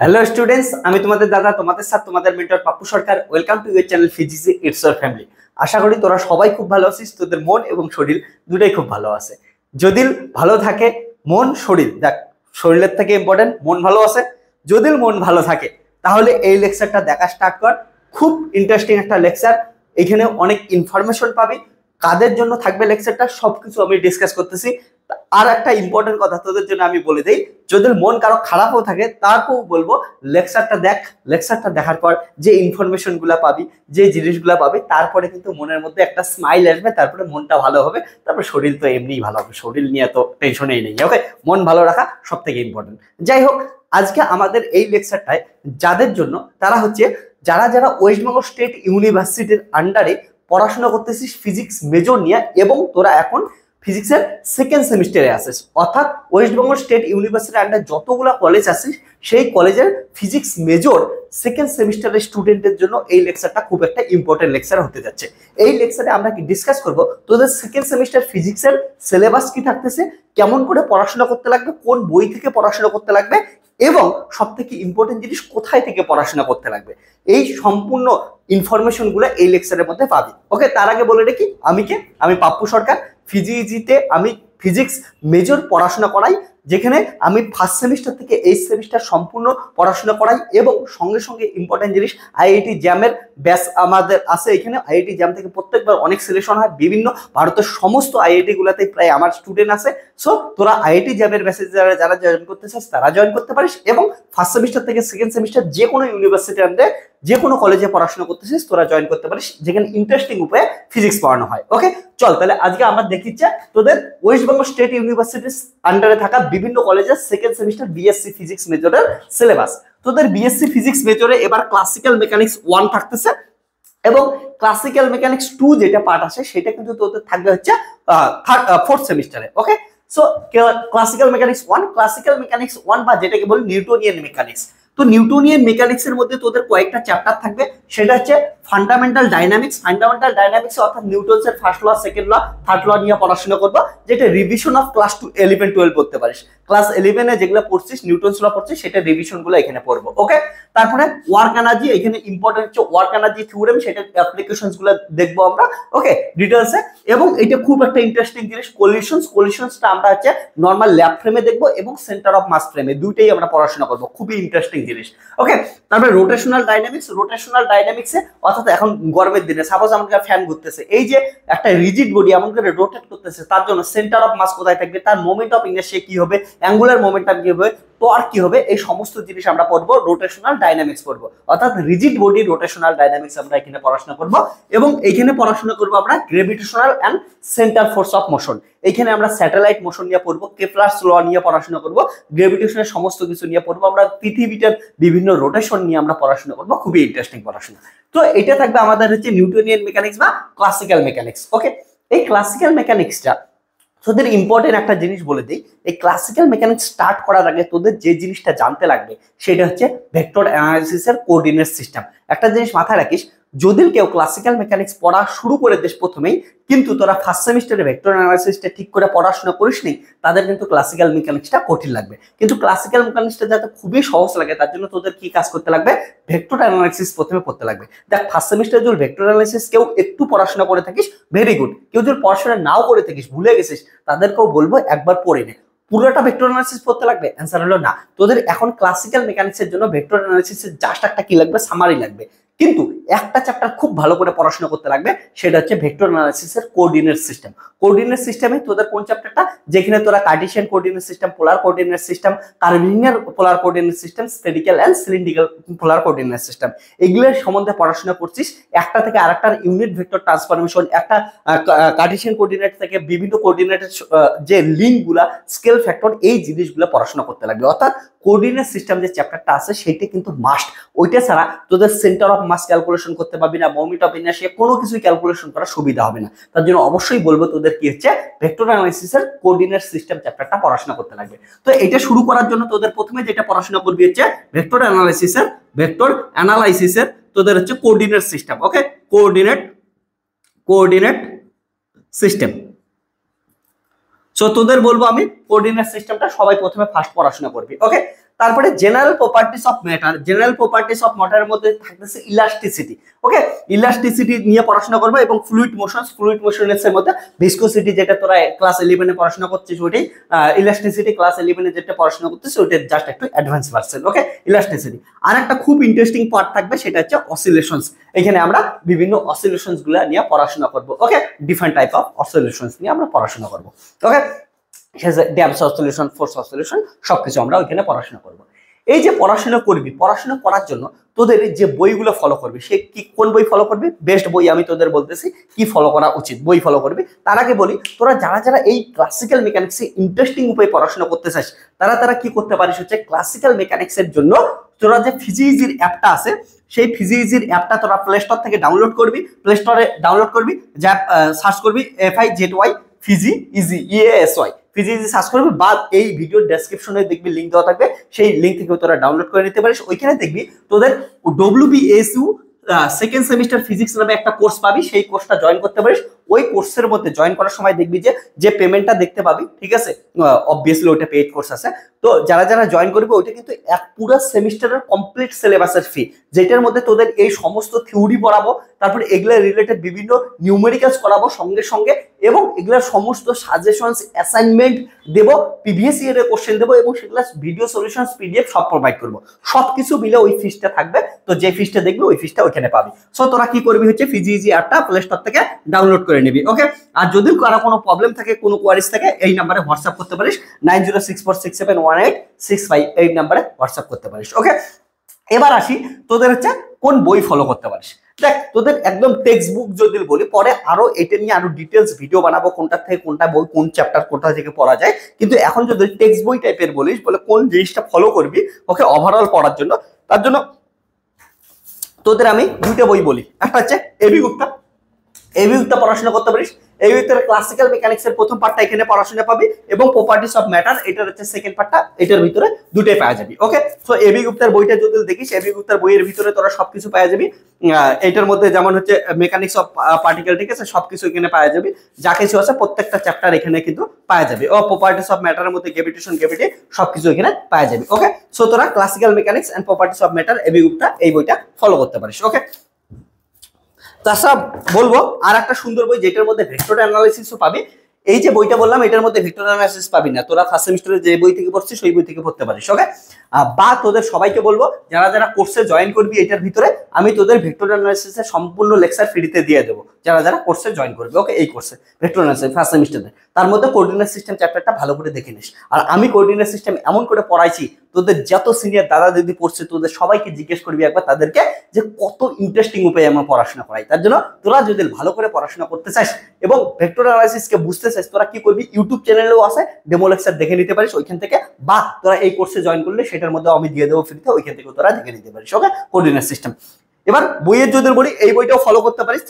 Hello students, আমি তোমাদের দাদা, তোমাদের সাথে তোমাদের mentor Pappu Sarkar. Welcome to your channel physics it's your family. আশা করি তোরা সবাই খুব ভালো আছিস, তোদের মন এবং শরীর দুটাই খুব ভালো আছে। যদি ভালো থাকে মন শরীর, দেখ শরীরের থেকে ইম্পর্টেন্ট মন ভালো আছে। যদি মন ভালো থাকে তাহলে এই লেকচারটা দেখা স্টার্ট কর। খুব ইন্টারেস্টিং একটা লেকচার, এখানে অনেক ইনফরমেশন পাবি। কাদের জন্য থাকবে লেকচারটা সবকিছু আমি ডিসকাস করতেছি। আর একটা ইম্পর্টেন্ট কথা তোদের জন্য আমি বলে দিই, যদি মন কারো খারাপও থাকে তাকেও বলবো লেকচারটা দেখ। লেকচারটা দেখার পর যে ইনফরমেশন গুলা পাবি, যে জিনিসগুলা পাবি, তারপরে কিন্তু মনের মধ্যে একটা স্মাইল আসবে, তারপরে মনটা ভালো হবে, তারপর শরীর তো এমনিই ভালো হবে। শরীর নিয়ে তো টেনশনই নেই। ওকে, মন ভালো রাখা সব থেকে ইম্পর্টেন্ট। যাই হোক, আজকে আমাদের এই লেকচারটায় যাদের জন্য, তারা হচ্ছে যারা যারা ওয়েস্ট বেঙ্গল স্টেট ইউনিভার্সিটির আন্ডারে পড়াশোনা করতেছিস ফিজিক্স মেজর নিয়ে, এবং তোরা এখন ফিজিক্সের সেকেন্ড সেমিস্টারে আসিস, অর্থাৎ ওয়েস্ট বেঙ্গল স্টেট ইউনিভার্সিটির আন্ডার যতগুলো কলেজ আসিস সেই কলেজের ফিজিক্স মেজর সেকেন্ড সেমিস্টারের স্টুডেন্টের জন্য এই লেকচারটা খুব একটা ইম্পর্টেন্ট লেকচার হতে যাচ্ছে। এই লেকচারে আমরা কি ডিসকাস করব, তোদের সেকেন্ড সেমিস্টার ফিজিক্সের সিলেবাস কি থাকতেছে, কেমন করে পড়াশোনা করতে লাগবে, কোন বই থেকে পড়াশোনা করতে লাগবে, এবং সব থেকে ইম্পর্টেন্ট জিনিস কোথায় থেকে পড়াশোনা করতে লাগবে, এই সম্পূর্ণ ইনফরমেশন গুলো এই লেকচারের মধ্যে পাবি। ওকে, তার আগে বলে রেখি আমি পাপ্পু সরকার। ফিজিজিতে আমি ফিজিক্স মেজর পড়াশোনা করাই, যেখানে আমি ফার্স্ট সেমিস্টার থেকে 8 সেমিস্টার সম্পূর্ণ পড়াশোনা করাই, এবং সঙ্গে সঙ্গে ইম্পর্টেন্ট জিনিস আইআইটি জ্যামের ব্যাচ আমাদের আছে। এখানে আইআইটি জ্যাম থেকে প্রত্যেকবার অনেক সিলেকশন হয়, বিভিন্ন ভারতের সমস্ত আইআইটি গুলাতে প্রায় আমার স্টুডেন্ট আছে। সো তোরা আইআইটি জ্যামের ব্যাচে যারা যারা জয়েন করতে চাস তারা জয়েন করতে পারিস, এবং ফার্স্ট সেমিস্টার থেকে সেকেন্ড সেমিস্টার যে কোনো ইউনিভার্সিটি আন্ডারে যে কোনো কলেজে পড়াশোনা করতেছিস তোরা জয়েন করতে পারিস, যেখানে ইন্টারেস্টিং উপায়ে ফিজিক্স পড়ানো হয়। ওকে চল, তাহলে আজকে আমরা দেখিচ্ছে তোদের ওয়েস্ট বেঙ্গল স্টেট ইউনিভার্সিটির আন্ডারে থাকা বিভিন্ন কলেজের সেকেন্ড সেমিস্টার বিএসসি ফিজিক্স মেজরের সিলেবাস। তোদের বিএসসি ফিজিক্স মেজরে এবার ক্লাসিক্যাল মেকানিক্স 1 থাকতেছে, এবং ক্লাসিক্যাল মেকানিক্স 2 যেটা পার্ট আছে সেটা কিন্তু তোদের থাকবে হচ্ছে ফোর্থ সেমিস্টারে। ওকে, সো ক্লাসিক্যাল মেকানিক্স 1 বা যেটাকে বলি নিউটনিয়ান মেকানিক্স। তো নিউটনিয়ান মেকানিক্স এর মধ্যে তোদের কয়েকটা চ্যাপ্টার থাকবে, সেটা হচ্ছে ফান্ডামেন্টাল ডাইনামিক্স। ফান্ডামেন্টাল ডাইনামিক্স অর্থাৎ নিউটনসের first law, second law, third law নিয়ে পড়াশোনা করবো, যেটা রিভিশন অফ ক্লাস 11 12 পড়তে পারিস। ক্লাস 11 এ যেগুলো পড়ছিস নিউটনস ল পড়ছিস, সেটা রিভিশন গুলো এখানে পড়বো। ওকে, তারপরে ওয়ার্ক এনার্জি, এখানে ইম্পর্টেন্ট হচ্ছে ওয়ার্ক এনার্জি থিওরেম, সেটা অ্যাপ্লিকেশনস গুলো দেখবো আমরা। ওকে, ডিটেইলসে। এবং এটা খুব একটা ইন্টারেস্টিং জিনিস, কোলিশনসটা আমরা হচ্ছে নরমাল ল্যাব ফ্রেমে দেখবো, এবং সেন্টার অফ মাস ফ্রেমে, দুইটাই আমরা পড়াশোনা করবো। খুবই ইন্টারেস্টিং জিনিস। ওকে, তারপরে রোটেশনাল ডাইনামিক্সে অর্থাৎ এখন গরমের দিনে সাপোজ আমাদের ফ্যান ঘুরতেছে, এই যে একটা রিজিড বডি এমন করে রোটেট করতেছে, তার জন্য সেন্টার অফ মাস কোথায় থাকবে, তার মোমেন্ট অফ ইনার্শিয়া কি হবে, অ্যাঙ্গুলার মোমেন্টাম কি হবে, টর্ক কি হবে, এই সমস্ত জিনিস আমরা পড়বো। রোটেশনাল ডাইনামিক্স পড়বো, অর্থাৎ রিজিড বডি রোটেশনাল ডাইনামিক্স আমরা এখানে পড়াশোনা করবো। এবং এখানে পড়াশোনা করবো আমরা gravitational and centre force of motion. এখানে আমরা স্যাটেলাইট মোশন নিয়ে পড়বো, কেপলারস ল নিয়ে পড়াশোনা করবো, গ্রেভিটেশনের সমস্ত কিছু নিয়ে পড়বো আমরা, পৃথিবীটার বিভিন্ন রোটেশন নিয়ে আমরা পড়াশোনা করবো। খুবই ইন্টারেস্টিং পড়াশোনা। তো এটা থাকবে আমাদের হচ্ছে নিউটনিয়ান মেকানিক্স বা ক্লাসিক্যাল মেকানিক্স। ওকে, এই ক্লাসিক্যাল মেকানিক্সটা তোদের ইম্পর্টেন্ট একটা জিনিস বলে দিই, এই ক্লাসিক্যাল মেকানিক্স স্টার্ট করার আগে তোদের যে জিনিসটা জানতে লাগবে সেটা হচ্ছে ভেক্টর অ্যানালাইসিসের কোঅর্ডিনেট সিস্টেম। একটা জিনিস মাথায় রাখিস, যদি কেউ ক্লাসিক্যাল মেকানিক্স পড়া শুরু করে দিস প্রথমেই, কিন্তু তোরা ফার্স্ট সেমিস্টারে ভেক্টর অ্যানালাইসিসটা ঠিক করে পড়াশোনা করিস নি, তাদের কিন্তু ক্লাসিক্যাল মেকানিক্সটা কঠিন লাগবে। কিন্তু ক্লাসিক্যাল মেকানিক্সটা যাতে খুবই সহজ লাগে তার জন্য তোদের কি কাজ করতে লাগবে, ভেক্টর অ্যানালাইসিস প্রথমে পড়তে লাগবে। দেখ, ফার্স্ট সেমিস্টারে যদি ভেক্টর অ্যানালাইসিস কেউ একটু পড়াশোনা করে থাকিস ভেরি গুড, কেউ যদি পড়াশোনা নাও করে থাকিস, ভুলে গেছিস, তাদেরকেও বলবো একবার পড়ে নে। পুরোটা ভেক্টর অ্যানালাইসিস পড়তে লাগবে? অ্যান্সার হলো না। তোদের এখন ক্লাসিক্যাল মেকানিক্সের জন্য ভেক্টর অ্যানালাইসিসের জাস্ট একটা কি লাগবে, সামারি লাগবে। কিন্তু একটা চ্যাপ্টার খুব ভালো করে পড়াশোনা করতে লাগবে, সেটা হচ্ছে ভেক্টর অ্যানালাইসিসের কোঅর্ডিনেট সিস্টেম। কোঅর্ডিনেট সিস্টেমে তোদের কোন চ্যাপ্টারটা, যেখানে তোরা Cartesian coordinate system, polar coordinate system, curvilinear polar coordinate system, spherical and cylindrical polar coordinate system, এগুলোর সম্বন্ধে পড়াশোনা করছিস। একটা থেকে আরেকটার ইউনিট ভেক্টর ট্রান্সফরমেশন, একটা কার্টেসিয়ান কোঅর্ডিনেট থেকে বিভিন্ন কোঅর্ডিনেটের যে লিঙ্কগুলা, স্কেল ফ্যাক্টর, এই জিনিসগুলো পড়াশোনা করতে লাগবে। অর্থাৎ কোঅর্ডিনেট সিস্টেম যে চ্যাপ্টারটা আছে সেইটা কিন্তু মাস্ট। ওইটা ছাড়া তোদের সেন্টার অফ মাস ক্যালকুলেশন করতে পারবি না, মোমেন্ট অফ ইনার্শিয়া কোনো কিছুই ক্যালকুলেশন করা সুবিধা হবে না। তার জন্য অবশ্যই বলবো তোদের কি হচ্ছে, ভেক্টর অ্যানালাইসিসের কোঅর্ডিনেট সিস্টেম চ্যাপ্টারটা পড়াশোনা করতে লাগবে। তো এটা শুরু করার জন্য তোদের প্রথমে যেটা পড়াশোনা করবি হচ্ছে ভেক্টর অ্যানালাইসিসের তোদের হচ্ছে কোঅর্ডিনেট সিস্টেম। ওকে, কোঅর্ডিনেট সিস্টেম। সো তোদের বলবো আমি কোঅর্ডিনেট সিস্টেমটা সবাই প্রথমে ফার্স্ট পড়াশোনা করবি। ওকে, তারপরে general properties of matter, general properties of ম্যাটারের মধ্যে থাকতেছে ইলাস্টিসিটি। ওকে, ইলাস্টিসিটি নিয়ে পড়াশোনা করবো এবং ফ্লুইড মোশনস, ফ্লুইড মোশনস এর মধ্যে ভিসকোসিটি যেটা তোরা ক্লাস 11 এ পড়াশোনা করছিস ওইটাই, ইলাস্টিসিটি ক্লাস 11 এ যেটা পড়াশোনা করছিস ওইটা জাস্ট একটু অ্যাডভান্স ভার্সন। ওকে, ইলাস্টিসিটি। আর একটা খুব ইন্টারেস্টিং পার্ট থাকবে সেটা হচ্ছে অসিলেশনস। এখানে আমরা বিভিন্ন অসিলেশনস গুলা নিয়ে পড়াশোনা করবো। ওকে, ডিফারেন্ট টাইপ অফ অসিলেশনস নিয়ে আমরা পড়াশোনা করবো। ওকে, ড্যাম্পস অসিলেশন, ফোর্স অসিলেশন সবকিছু আমরা ওইখানে পড়াশোনা করবো। এই যে পড়াশোনা করবি, পড়াশোনা করার জন্য তোদের যে বইগুলো ফলো করবি, সে কি কোন বই ফলো করবি? বেস্ট বই আমি তোদের বলতেছি কি ফলো করা উচিত, বই ফলো করবি। তার আগে বলি, তোরা যারা যারা এই ক্লাসিক্যাল মেকানিক্সে ইন্টারেস্টিং উপায়ে পড়াশোনা করতে চাস, তারা কি করতে পারিস হচ্ছে ক্লাসিক্যাল মেকানিক্সের জন্য তোরা যে ফিজিইজির অ্যাপটা আছে, সেই ফিজিইজির অ্যাপটা তোরা প্লে স্টোর থেকে ডাউনলোড করবি। প্লে স্টোরে ডাউনলোড করবি, যা সার্চ করবি FIZY Fizy Easy EASY Fizy Easy search করবি, বা এই ভিডিওর ডেসক্রিপশনে দেখবি লিঙ্ক দেওয়া থাকবে, সেই লিঙ্ক থেকে তোরা ডাউনলোড করে নিতে পারিস। ওইখানে দেখবি তোদের WBSU সেকেন্ড সেমিস্টার ফিজিক্স নামে একটা কোর্স পাবি, সেই কোর্সটা জয়েন করতে পারিস। ওই কোর্সের মধ্যে জয়েন করার সময় দেখবি যে পেমেন্টটা দেখতে পাবি, ঠিক আছে, অবভিয়াসলি ওইটা পেইড কোর্স আছে। তো যারা যারা জয়েন করবে ওইটা কিন্তু এক পুরো সেমিস্টারের কমপ্লিট সিলেবাসের ফি, যেটার মধ্যে তোদের এই সমস্ত থিওরি পড়াবো, তারপরে এগুলা রিলেটেড বিভিন্ন নিউমেরিক্যালস করাবো সঙ্গে সঙ্গে, এবং এগুলার সমস্ত সাজেশনস অ্যাসাইনমেন্ট দেবো, প্রিভিয়াস ইয়ারের কোশ্চেন দেবো, এবং সেগুলা ভিডিও সলিউশনস PDF সব প্রোভাইড করবো। সবকিছু মিলে ওই ফিসটা থাকবে। তো যে ফিসটা দেখবে ওই ফিসটা ওইখানে পাবি। সো তোরা কি করবি হচ্ছে ফিজিইজি অ্যাপটা প্লে স্টোর থেকে ডাউনলোড করে নিবি। ওকে, আর যদি কারো কোনো প্রবলেম থাকে, কোনো কোয়ারিজ থাকে, এই নাম্বারে হোয়াটসঅ্যাপ করতে পারিস, 9064671865 এই নাম্বারে হোয়াটসঅ্যাপ করতে পারিস। ওকে, এবার আসি তোদের হচ্ছে কোন বই ফলো করতে পারিস। দেখ, তোদের একদম টেক্সট বুক যদি বলি, পরে আরো এটা নিয়ে আরো ডিটেলস ভিডিও বানাবো, কোনটা থেকে কোনটা বই, কোন চ্যাপ্টার কোথা থেকে পড়া যায়। কিন্তু এখন যদি টেক্সট বই টাইপের বলিস, বলে কোন জিনিসটা ফলো করবি ওকে ওভারঅল পড়ার জন্য, তার জন্য তোদের আমি দুইটা বই বলি। একটা হচ্ছে এবি গুপ্তা, এবি গুপ্তা পড়াশোনা করতে পারিস। এই ভিতরে ক্লাসিক্যাল মেকানিক্স এর প্রথম পার্টটা এখানে পড়াশোনা পাবি, এবং প্রপার্টিস অফ ম্যাটার এটার হচ্ছে সেকেন্ড পার্টটা, এটার ভিতরে দুটোই পাওয়া যাবে। ওকে, সো এবি গুপ্তার বইটা যদি দেখিস, এবি গুপ্তার বইয়ের ভিতরে তোরা সবকিছু পাওয়া যাবি। এটার মধ্যে যেমন হচ্ছে মেকানিক্স অফ পার্টিকেল, ঠিক আছে, সবকিছু এখানে পাওয়া যাবে, যা কিছু আছে প্রত্যেকটা চ্যাপ্টার এখানে কিন্তু পাওয়া যাবে। ও প্রপার্টিস অফ ম্যাটারের মধ্যে গ্র্যাভিটেশন, গ্র্যাভিটি সবকিছু এখানে পাওয়া যাবে। ওকে, সো তোরা classical mechanics and properties of matter AB Gupta এই বইটা ফলো করতে পারিস। ওকে, তাছাড়া বলবো আর একটা সুন্দর বই যেটার মধ্যে ভেক্টর অ্যানালাইসিসও পাবি। এই যে বইটা বললাম এটার মধ্যে ভেক্টর অ্যানালাইসিস পাবি না, তোরা ফার্স্ট সেমিস্টারে যে বই থেকে পড়ছিস সেই বই থেকে পড়তে পারিস। ওকে, বা তোদের সবাইকে বলবো যারা যারা কোর্সে জয়েন করবি এটার ভিতরে আমি তোদের ভেক্টর অ্যানালাইসিসের সম্পূর্ণ লেকচার ফ্রিতে দিয়ে দেবো, যারা যারা কোর্সে জয়েন করবে। ওকে, এই কোর্সে ভেক্টর অ্যানালাইসিস ফার্স্ট সেমিস্টারে, তার মধ্যে কোঅর্ডিনেট সিস্টেম চ্যাপ্টারটা ভালো করে দেখে নিস। আর আমি কোঅর্ডিনেট সিস্টেম এমন করে পড়াইছি, তোদের যত সিনিয়র দাদা দিদি পড়ছে তোদের সবাইকে জিজ্ঞেস করবি একবার তাদেরকে যে কত ইন্টারেস্টিং উপায়ে আমরা পড়াশোনা করাই। তার জন্য তোরা যদি ভালো করে পড়াশোনা করতে চাস এবং ভেক্টর অ্যানালাইসিসকে বুঝতে চাস, তোরা কি করবি, ইউটিউব চ্যানেলেও আছে, ডেমো লেকচার দেখে নিতে পারিস ওইখান থেকে, বা তোরা এই কোর্সে জয়েন করলে সেটার মধ্যে আমি দিয়ে দেবো ফ্রিতে, ওইখান থেকে তোরা দেখে নিতে পারিস। ওকে, কোঅর্ডিনেট সিস্টেম। এবার বইয়ের যদি বলি, এই বইটাও ফলো করতে পারিস,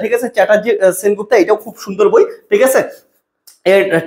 ঠিক আছে, চ্যাটার্জি সেনগুপ্তা, এটাও খুব সুন্দর বই, ঠিক আছে,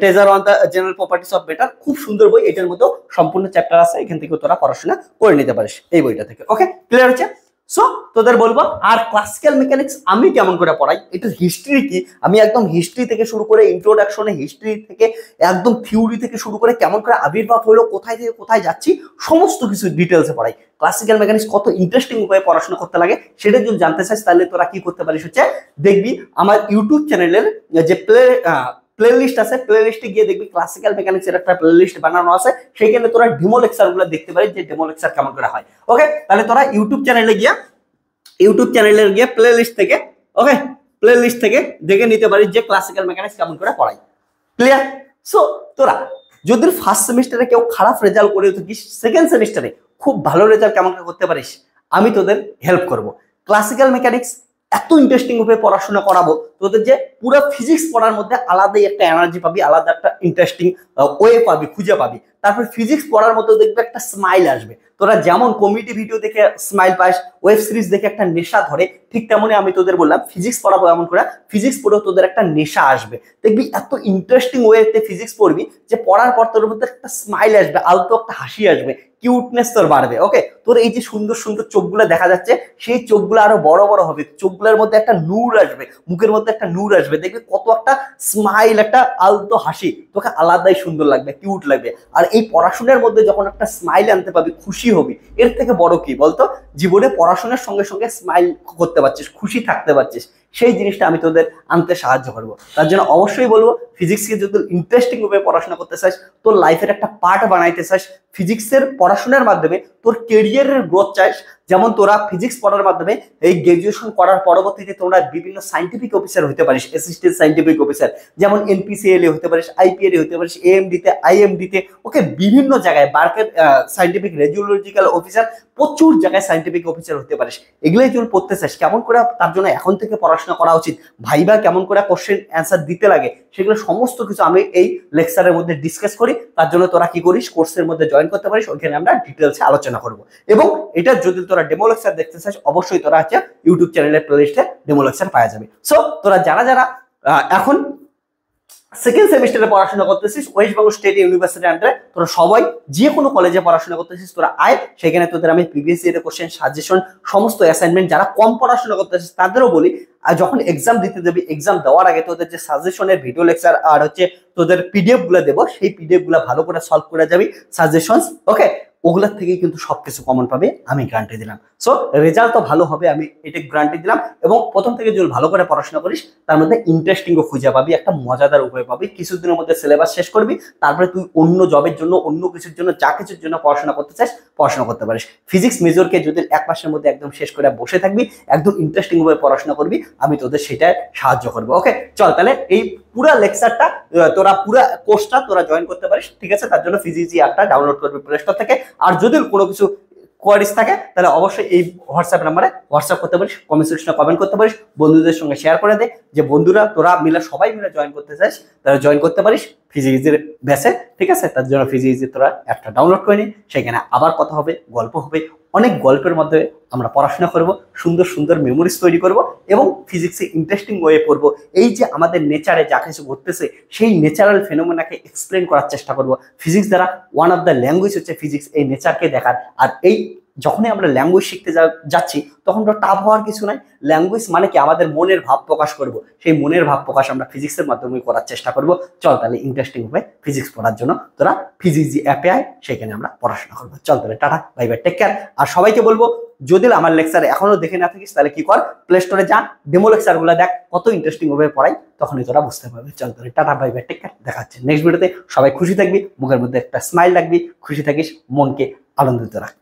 treasure on the general properties of matter খুব সুন্দর বই, এটার মধ্যে সম্পূর্ণ চ্যাপ্টার আছে, এখান থেকে তোরা পড়াশোনা করে নিতে পারিস এই বইটা থেকে। ওকে, ক্লিয়ার হচ্ছে? সো তোদের বলবো, আর ক্লাসিক্যাল মেকানিক্স আমি কেমন করে পড়াই, এটার হিস্ট্রি কি, আমি একদম হিস্ট্রি থেকে শুরু করে ইন্ট্রোডাকশনে, হিস্ট্রি থেকে একদম থিওরি থেকে শুরু করে কেমন করে আবির্ভাব হলো, কোথায় থেকে কোথায় যাচ্ছি, সমস্ত কিছু ডিটেলসে পড়াই। ক্লাসিক্যাল মেকানিক্স কত ইন্টারেস্টিং উপায়ে পড়াশোনা করতে লাগে সেটা যদি জানতে চাস, তাহলে তোরা কি করতে পারিস হচ্ছে, দেখবি আমার ইউটিউব চ্যানেলের যে প্লেলিস্ট আছে, প্লেলিস্টে গিয়ে দেখবি ক্লাসিক্যাল মেকানিক্স এর একটা প্লেলিস্ট বানানো আছে, সেখানে তোরা ডেমো লেকচার গুলো দেখতে পারিস যে ডেমো লেকচার কেমন করে হয়। ওকে, তাহলে তোরা ইউটিউব চ্যানেলে গিয়ে প্লেলিস্ট থেকে, ওকে, প্লেলিস্ট থেকে দেখে নিতে পারিস যে ক্লাসিক্যাল মেকানিক্স কেমন করে পড়াই। ক্লিয়ার? সো তোরা যদি ফার্স্ট সেমিস্টারে কেউ খারাপ রেজাল্ট করে থাকিস, সেকেন্ড সেমিস্টারে খুব ভালো রেজাল্ট কেমন করে করতে পারিস, আমি তোদের হেল্প করব। ক্লাসিক্যাল মেকানিক্স এত ইন্টারেস্টিং ভাবে পড়াশোনা করাবো, তোদের যে পুরো ফিজিক্স পড়ার মধ্যে আলাদাই একটা এনার্জি পাবি, আলাদা একটা ইন্টারেস্টিং ওয়ে পাবি, খুঁজে পাবি। তারপর ফিজিক্স পড়ার মধ্যে দেখবে একটা স্মাইল আসবে, তোরা যেমন কমেডি ভিডিও দেখে স্মাইল পাস, ওয়েব সিরিজ দেখে একটা নেশা ধরে, ঠিক তেমনই আমি তোদের বললাম ফিজিক্স পড়াবো এমন করে, ফিজিক্স পড়েও তোদের একটা নেশা আসবে। দেখবি এত ইন্টারেস্টিং ওয়েতে ফিজিক্স পড়বি যে পড়ার পর তোর মধ্যে একটা স্মাইল আসবে, আলতো একটা হাসি আসবে, কিউটনেস তোর বাড়বে। ওকে, তোর এই যে সুন্দর সুন্দর চোখগুলো দেখা যাচ্ছে, সেই চোখগুলো আরো বড় বড় হবে, চোখগুলোর মধ্যে একটা নূর আসবে, মুখের মধ্যে একটা নূর আসবে, দেখবে কত একটা স্মাইল, একটা আলতো হাসি, তোকে আলাদাই সুন্দর লাগবে, কিউট লাগবে। আর এই পড়াশোনার মধ্যে যখন একটা স্মাইল আনতে পারবি, খুশি হবি, এর থেকে বড় কি বলতো? জীবনে পড়াশোনার সঙ্গে সঙ্গে স্মাইল করতে পারছিস, খুশি থাকতে পারছিস, সেই জিনিসটা আমি তোদের আনতে সাহায্য করবো। তার জন্য অবশ্যই বলবো, ফিজিক্সকে যদি ইন্টারেস্টিং ভাবে পড়াশোনা করতে চাস, তোর লাইফের একটা পার্ট বানাইতে চাস, ফিজিক্সের পড়াশোনার মাধ্যমে তোর কেরিয়ারের গ্রোথ চাস, যেমন তোরা ফিজিক্স পড়ার মাধ্যমে এই গ্রাজুয়েশন করার পরবর্তীতে তোমরা বিভিন্ন সাইন্টিফিক অফিসার হতে পারিস, অ্যাসিস্ট্যান্ট সাইন্টিফিক অফিসার, যেমন এনপিসিএল এ হতে পারিস, আইপিএল এ হতে পারিস, এএমডি তে, আইএমডি তে, ওকে বিভিন্ন জায়গায় বার্কের সাইন্টিফিক রেডিওলজিক্যাল অফিসার, প্রচুর জায়গায় সাইন্টিফিক অফিসার হতে পারিস। এগুলোই তুই পড়তে চাস, কেমন করে তার জন্য এখন থেকে পড়াশোনা করা উচিত, ভাইবা কেমন করে কোশ্চেন অ্যান্সার দিতে লাগে, সেগুলো সমস্ত কিছু আমি এই লেকচারের মধ্যে ডিসকাস করি। তার জন্য তোরা কি করিস, কোর্সের মধ্যে জয়েন করতে পারিস, ওইখানে আমরা ডিটেলসে আলোচনা করব। এবং এটা যদি তোরা ডেমো লেকচার দেখতে চাস, অবশ্যই তোরা হচ্ছে ইউটিউব চ্যানেলের প্লেলিস্টে ডেমো লেকচার পাওয়া যাবে। সো তোরা যারা যারা এখন সেকেন্ড সেমিস্টারে পড়াশোনা করতেছিস ওয়েস্ট বেঙ্গল স্টেট ইউনিভার্সিটি আন্ডারে, তোরা সবাই যে কোনো কলেজে পড়াশোনা করতেছিস, তোরা আয়, সেখানে তোদের আমি প্রিভিয়াস ইয়ারের কোশ্চেন, সাজেশন, সমস্ত অ্যাসাইনমেন্ট, যারা কম পড়াশোনা করতেছিস তাদেরও বলি, আর যখন এক্সাম দিতে যাবি, এক্সাম দেওয়ার আগে তোদের যে সাজেশনের ভিডিও লেকচার আর হচ্ছে তোদের পিডিএফ গুলো দেবো, সেই পিডিএফ গুলো ভালো করে সলভ করে যাবি, সাজেশন, ওকে, ওগুলার থেকেই কিন্তু সবকিছু কমন পাবে, আমি গ্যারান্টি দিলাম। সো রেজাল্ট তো ভালো হবে, আমি এটা গ্যারান্টি দিলাম। এবং প্রথম থেকে যদি ভালো করে পড়াশোনা করিস, তার মধ্যে ইন্টারেস্টিংও খুঁজে পাবি, একটা মজাদার উপায় পাবি, কিছুদিনের মধ্যে সিলেবাস শেষ করবি, তারপরে তুই অন্য জবের জন্য, অন্য কিছুর জন্য, যা কিছুর জন্য পড়াশোনা করতে চাস, পড়াশোনা করতে পারিস। ফিজিক্স মেজরকে যদি এক মাসের মধ্যে একদম শেষ করে বসে থাকবি, একদম ইন্টারেস্টিং ভাবে পড়াশোনা করবি, আমি তোদের সেটাই সাহায্য করবো। ওকে, চল তাহলে এই পুরা লেকচারটা, তোরা পুরা কোর্সটা তোরা জয়েন করতে পারিস, ঠিক আছে? তার জন্য ফিজিক্স অ্যাপটা ডাউনলোড করবি প্লে স্টোর থেকে। আর যদি কোনো কিছু কোয়ারিজ থাকে, তাহলে অবশ্যই এই হোয়াটসঅ্যাপ নাম্বারে হোয়াটসঅ্যাপ করতে পারিস, কমেন্ট সেকশনে কমেন্ট করতে পারিস, বন্ধুদের সঙ্গে শেয়ার করে দে, যে বন্ধুরা তোরা মিলে সবাই মিলে জয়েন করতে চাস, তারা জয়েন করতে পারিস ফিজিক্সের ব্যাচে, ঠিক আছে? তার জন্য ফিজিক্সের তোরা অ্যাপটা ডাউনলোড করে নি, সেখানে আবার কথা হবে, গল্প হবে, অনেক গল্পের মধ্যে আমরা পড়াশোনা করব, সুন্দর সুন্দর মেমোরিজ তৈরি করব, এবং ফিজিক্সে ইন্টারেস্টিং ওয়ে পড়বো। এই যে আমাদের নেচারে যা কিছু ঘটতেছে, সেই ন্যাচারাল ফেনোমেনাকে এক্সপ্লেন করার চেষ্টা করব। ফিজিক্স দ্বারা ওয়ান অফ দ্য ল্যাঙ্গুয়েজ হচ্ছে ফিজিক্স, এই নেচারকে দেখার। আর এই যখনই আমরা ল্যাঙ্গুয়েজ শিখতে যাচ্ছি, তখন তো টাফ হওয়ার কিছু নাই। ল্যাঙ্গুয়েজ মানে কি, আমাদের মনের ভাব প্রকাশ করব, সেই মনের ভাব প্রকাশ আমরা ফিজিক্সের মাধ্যমে করার চেষ্টা করব। চল তাহলে ইন্টারেস্টিং হবে ফিজিক্স পড়ার জন্য তোরা ফিজিক্স অ্যাপে আয়, সেখানে আমরা পড়াশোনা করবো। চল তাহলে tata, bye bye, take care. আর সবাইকে বলবো, যদি আমার লেকচার এখনো দেখে না থাকিস, তাহলে কি কর, প্লে স্টোরে যা, ডেমো লেকচার গুলো দেখ, কত ইন্টারেস্টিং ভাবে পড়াই, তখনই তোরা বুঝতে পারবে। চল তাহলে tata, bye bye, take care, দেখা হচ্ছে নেক্সট ভিডিওতে। সবাই খুশি থাকবি, মুখের মধ্যে একটা স্মাইল রাখবি, খুশি থাকিস, মনকে আনন্দিত রাখ।